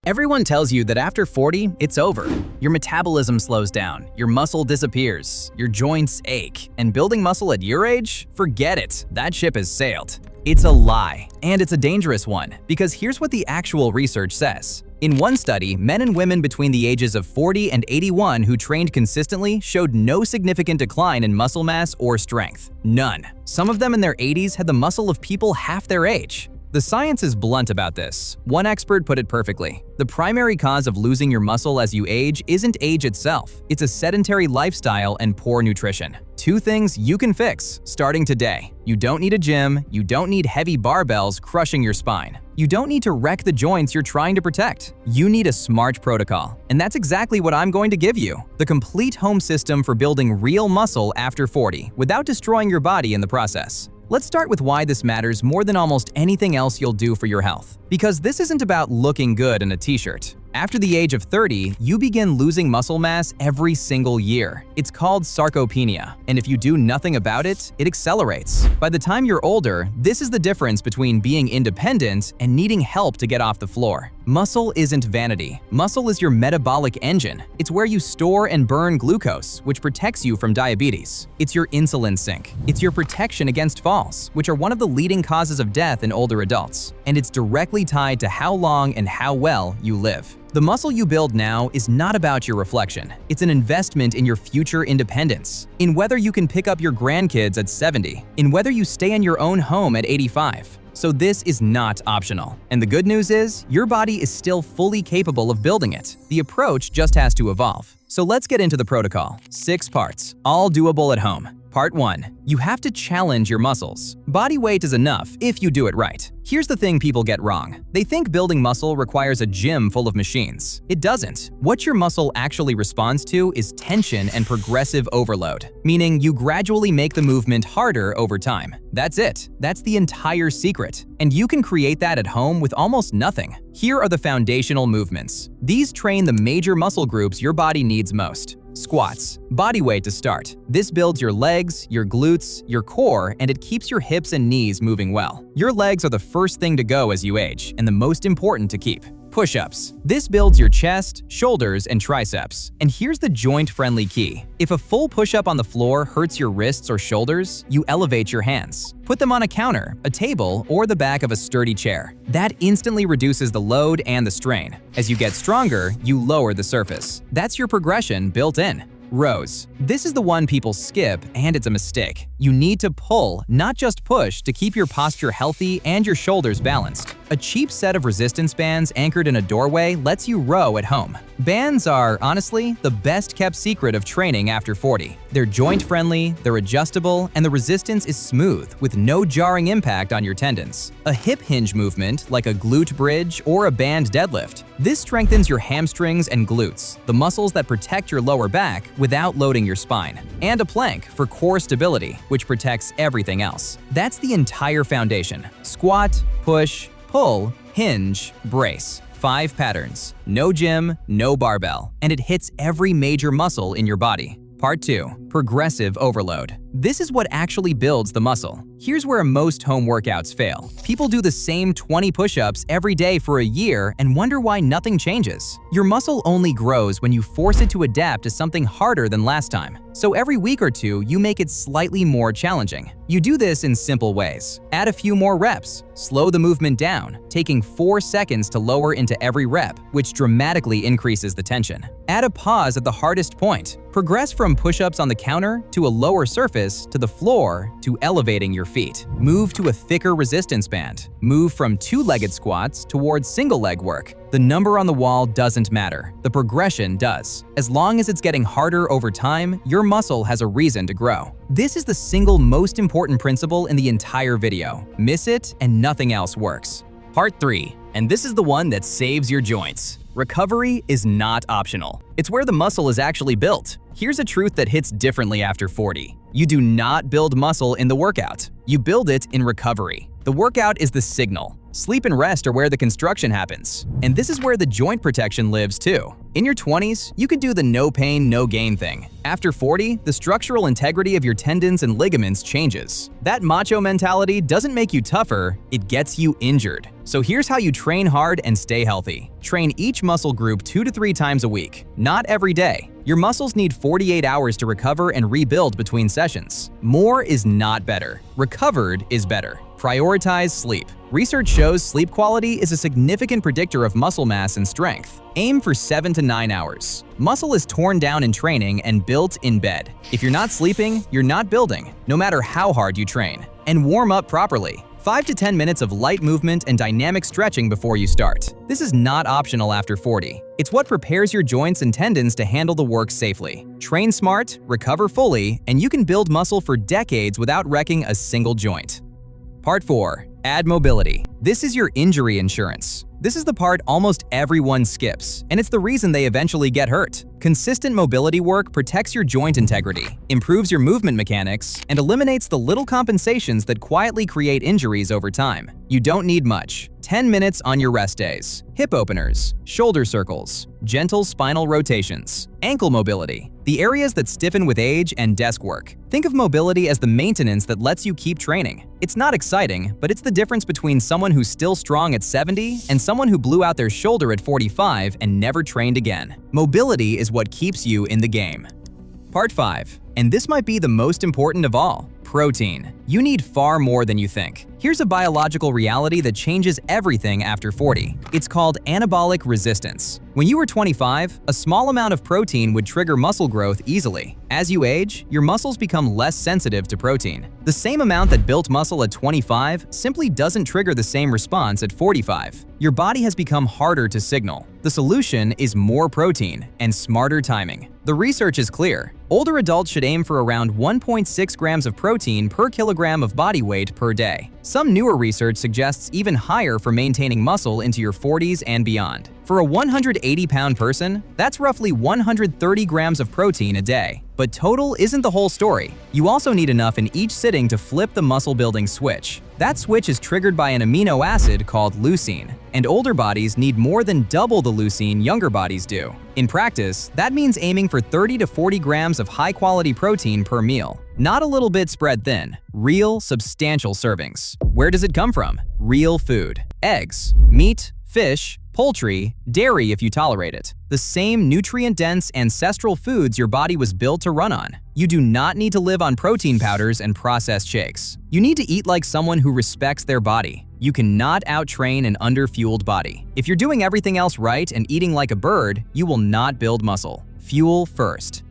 Everyone tells you that after 40, it's over. Your metabolism slows down, your muscle disappears, your joints ache, and building muscle at your age? Forget it, that ship has sailed. It's a lie, and it's a dangerous one, because here's what the actual research says. In one study, men and women between the ages of 40 and 81 who trained consistently showed no significant decline in muscle mass or strength. None. Some of them in their 80s had the muscle of people half their age. The science is blunt about this. One expert put it perfectly. The primary cause of losing your muscle as you age isn't age itself. It's a sedentary lifestyle and poor nutrition. Two things you can fix starting today. You don't need a gym, you don't need heavy barbells crushing your spine. You don't need to wreck the joints you're trying to protect. You need a smart protocol. And that's exactly what I'm going to give you. The complete home system for building real muscle after 40 without destroying your body in the process. Let's start with why this matters more than almost anything else you'll do for your health. Because this isn't about looking good in a t-shirt. After the age of 30, you begin losing muscle mass every single year. It's called sarcopenia, and if you do nothing about it, it accelerates. By the time you're older, this is the difference between being independent and needing help to get off the floor. Muscle isn't vanity. Muscle is your metabolic engine. It's where you store and burn glucose, which protects you from diabetes. It's your insulin sink. It's your protection against falls, which are one of the leading causes of death in older adults. And it's directly tied to how long and how well you live. The muscle you build now is not about your reflection. It's an investment in your future independence, in whether you can pick up your grandkids at 70, in whether you stay in your own home at 85. So this is not optional. And the good news is, your body is still fully capable of building it. The approach just has to evolve. So let's get into the protocol. 6 parts, all doable at home. Part 1. You have to challenge your muscles. Body weight is enough if you do it right. Here's the thing people get wrong. They think building muscle requires a gym full of machines. It doesn't. What your muscle actually responds to is tension and progressive overload, meaning you gradually make the movement harder over time. That's it. That's the entire secret. And you can create that at home with almost nothing. Here are the foundational movements. These train the major muscle groups your body needs most. Squats. Body weight to start. This builds your legs, your glutes, your core, and it keeps your hips and knees moving well. Your legs are the first thing to go as you age, and the most important to keep. Push-ups. This builds your chest, shoulders, and triceps. And here's the joint-friendly key. If a full push-up on the floor hurts your wrists or shoulders, you elevate your hands. Put them on a counter, a table, or the back of a sturdy chair. That instantly reduces the load and the strain. As you get stronger, you lower the surface. That's your progression built in. Rows. This is the one people skip, and it's a mistake. You need to pull, not just push, to keep your posture healthy and your shoulders balanced. A cheap set of resistance bands anchored in a doorway lets you row at home. Bands are, honestly, the best-kept secret of training after 40. They're joint-friendly, they're adjustable, and the resistance is smooth, with no jarring impact on your tendons. A hip hinge movement, like a glute bridge or a band deadlift. This strengthens your hamstrings and glutes, the muscles that protect your lower back without loading your spine. And a plank for core stability, which protects everything else. That's the entire foundation. Squat, push, pull, hinge, brace. 5 patterns. No gym, no barbell. And it hits every major muscle in your body. Part 2. Progressive overload. This is what actually builds the muscle. Here's where most home workouts fail. People do the same 20 push-ups every day for a year and wonder why nothing changes. Your muscle only grows when you force it to adapt to something harder than last time. So every week or two, you make it slightly more challenging. You do this in simple ways. Add a few more reps. Slow the movement down, taking 4 seconds to lower into every rep, which dramatically increases the tension. Add a pause at the hardest point. Progress from push-ups on the counter to a lower surface to the floor to elevating your feet. Move to a thicker resistance band. Move from 2-legged squats towards single-leg work. The number on the wall doesn't matter. The progression does. As long as it's getting harder over time, your muscle has a reason to grow. This is the single most important principle in the entire video. Miss it and nothing else works. Part 3. And this is the one that saves your joints. Recovery is not optional. It's where the muscle is actually built. Here's a truth that hits differently after 40. You do not build muscle in the workout. You build it in recovery. The workout is the signal. Sleep and rest are where the construction happens. And this is where the joint protection lives too. In your 20s, you could do the no pain, no gain thing. After 40, the structural integrity of your tendons and ligaments changes. That macho mentality doesn't make you tougher, it gets you injured. So here's how you train hard and stay healthy. Train each muscle group 2 to 3 times a week, not every day. Your muscles need 48 hours to recover and rebuild between sessions. More is not better. Recovered is better. Prioritize sleep. Research shows sleep quality is a significant predictor of muscle mass and strength. Aim for 7 to 9 hours. Muscle is torn down in training and built in bed. If you're not sleeping, you're not building, no matter how hard you train. And warm up properly. 5 to 10 minutes of light movement and dynamic stretching before you start. This is not optional after 40. It's what prepares your joints and tendons to handle the work safely. Train smart, recover fully, and you can build muscle for decades without wrecking a single joint. Part 4. Add mobility. This is your injury insurance. This is the part almost everyone skips, and it's the reason they eventually get hurt. Consistent mobility work protects your joint integrity, improves your movement mechanics, and eliminates the little compensations that quietly create injuries over time. You don't need much. 10 minutes on your rest days. Hip openers, shoulder circles, gentle spinal rotations, ankle mobility, the areas that stiffen with age, and desk work. Think of mobility as the maintenance that lets you keep training. It's not exciting, but it's the difference between someone who's still strong at 70 and someone who blew out their shoulder at 45 and never trained again. Mobility is what keeps you in the game. Part 5. And this might be the most important of all. Protein. You need far more than you think. Here's a biological reality that changes everything after 40. It's called anabolic resistance. When you were 25, a small amount of protein would trigger muscle growth easily. As you age, your muscles become less sensitive to protein. The same amount that built muscle at 25 simply doesn't trigger the same response at 45. Your body has become harder to signal. The solution is more protein and smarter timing. The research is clear. Older adults should aim for around 1.6 grams of protein per kilogram of body weight per day. Some newer research suggests even higher for maintaining muscle into your 40s and beyond. For a 180-pound person, that's roughly 130 grams of protein a day. But total isn't the whole story. You also need enough in each sitting to flip the muscle-building switch. That switch is triggered by an amino acid called leucine, and older bodies need more than double the leucine younger bodies do. In practice, that means aiming for 30 to 40 grams of high-quality protein per meal. Not a little bit spread thin, real, substantial servings. Where does it come from? Real food. Eggs, meat, fish, poultry, dairy if you tolerate it. The same nutrient-dense ancestral foods your body was built to run on. You do not need to live on protein powders and processed shakes. You need to eat like someone who respects their body. You cannot out-train an under-fueled body. If you're doing everything else right and eating like a bird, you will not build muscle. Fuel first.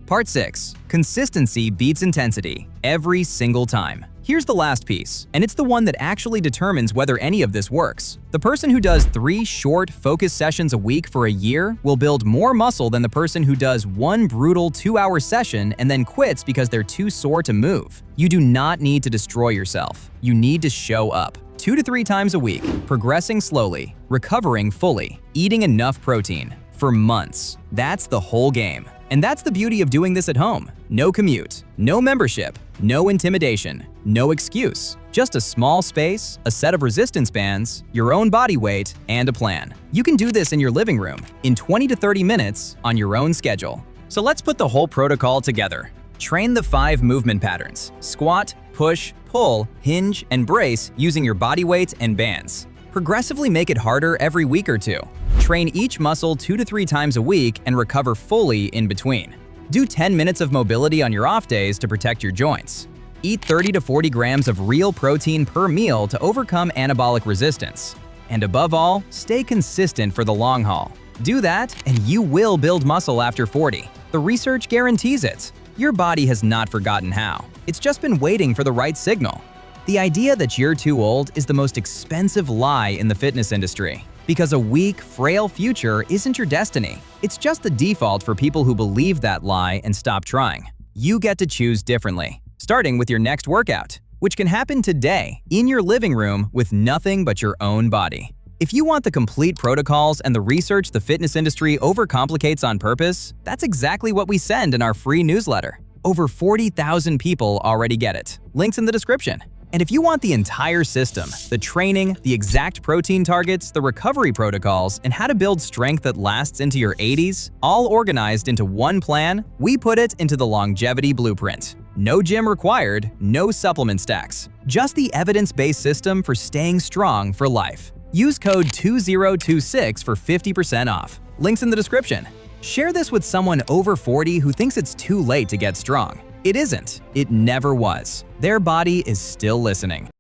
Part 6. Consistency beats intensity every single time. Here's the last piece, and it's the one that actually determines whether any of this works. The person who does 3 short, focused sessions a week for a year will build more muscle than the person who does 1 brutal 2-hour session and then quits because they're too sore to move. You do not need to destroy yourself. You need to show up. 2 to 3 times a week, progressing slowly, recovering fully, eating enough protein. For months. That's the whole game. And that's the beauty of doing this at home. No commute, no membership, no intimidation, no excuse. Just a small space, a set of resistance bands, your own body weight, and a plan. You can do this in your living room, in 20 to 30 minutes, on your own schedule. So let's put the whole protocol together. Train the 5 movement patterns: squat, push, pull, hinge, and brace using your body weight and bands. Progressively make it harder every week or two. Train each muscle 2 to 3 times a week and recover fully in between. Do 10 minutes of mobility on your off days to protect your joints. Eat 30 to 40 grams of real protein per meal to overcome anabolic resistance. And above all, stay consistent for the long haul. Do that, and you will build muscle after 40. The research guarantees it. Your body has not forgotten how. It's just been waiting for the right signal. The idea that you're too old is the most expensive lie in the fitness industry. Because a weak, frail future isn't your destiny. It's just the default for people who believe that lie and stop trying. You get to choose differently, starting with your next workout, which can happen today in your living room with nothing but your own body. If you want the complete protocols and the research the fitness industry overcomplicates on purpose, that's exactly what we send in our free newsletter. Over 40,000 people already get it. Links in the description. And if you want the entire system, the training, the exact protein targets, the recovery protocols, and how to build strength that lasts into your 80s, all organized into one plan, we put it into the Longevity Blueprint. No gym required, no supplement stacks. Just the evidence-based system for staying strong for life. Use code 2026 for 50% off. Links in the description. Share this with someone over 40 who thinks it's too late to get strong. It isn't. It never was. Their body is still listening.